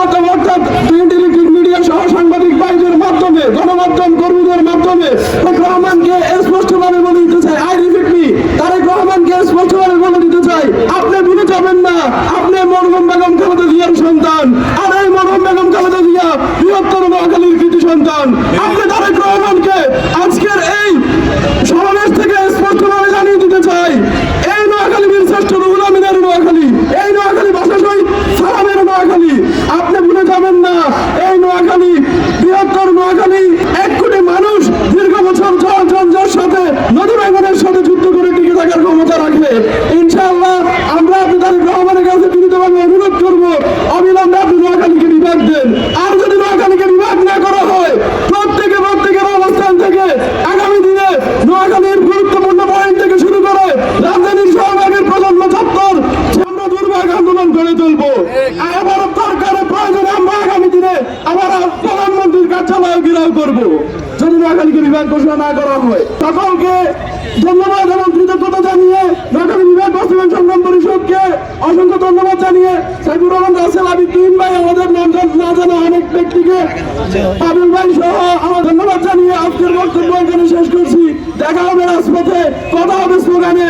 গণমাধ্যম অর্থাৎ print electric media সহ সাংবাদিক ভাইদের মাধ্যমে, গণমাধ্যম কর্মীদের মাধ্যমে তারেক রহমানকে স্পষ্টভাবে বলে দিতে চাই, আই রিপিট মি, তারেক রহমানকে স্পষ্টভাবে বলে দিতে চাই, আপনি ভুলে যাবেন না আপনি মরহুম বেগম খালেদা জিয়ার সন্তান। আর এই মরহুম বেগম খালেদা জিয়া বৃহত্তর নোয়াখালীর কৃতি সন্তান। আপনি তারেক রহমানকে আজকের এই সমাবেশ থেকে স্পষ্টভাবে জানিয়ে দিতে চাই, এই নোয়াখালী বীর শ্রেষ্ঠ রুহুল আমিনের নোয়াখালী, এই নোয়াখালী ভাষা শহীদ সালামের নোয়াখালী। আপনি ভুলে যাবেন না এই নোয়াখালী, বৃহত্তর নোয়াখালী, 1 কোটি মানুষ দীর্ঘ বছর জঞ্জার সাথে, নদী ভাঙনের সাথে যুদ্ধ করে টিকে থাকার ক্ষমতা রাখে। ইনশাআল্লাহ আমরা আপনি তারেক রহমানের কাছে বিনীতভাবে অনুরোধ করবো, অবিলম্বে আপনি নোয়াখালীকে বিভাগ দেন। আর যদি নোয়াখালীকে বিভাগ না করা হয়, প্রত্যেকের অবস্থান থেকে আগামী দিনে নোয়াখালীর গুরুত্বপূর্ণ পয়েন্ট থেকে শুরু করে রাজধানীর সহভাগের প্রজন্ম চত্বর আমরা দুর্ভাগ আন্দোলন করে তুলবো। আবার দরকারে প্রয়োজনে আমরা আগামী দিনে আবার প্রধানমন্ত্রীর কার্যালয় ঘেরাও করবো যদি নোয়াখালীকে বিভাগ ঘোষণা না করা হয়। সকলকে ধন্যবাদ এবং কৃতজ্ঞতা জানিয়ে নোয়াখালী বিভাগ বাস্তবায়ন সংগ্রাম পরিষদকে অসংখ্য ধন্যবাদ জানিয়ে সাইফুর রহমান রাসেল, আমি 3 ভাই, আমাদের নাম না জানা অনেক ব্যক্তিকে, পাবিল ভাই সহ আমার ধন্যবাদ জানিয়ে আজকের বক্তব্য এখানে শেষ করছি। দেখা হবে রাজপথে, কথা হবে স্লোগানে।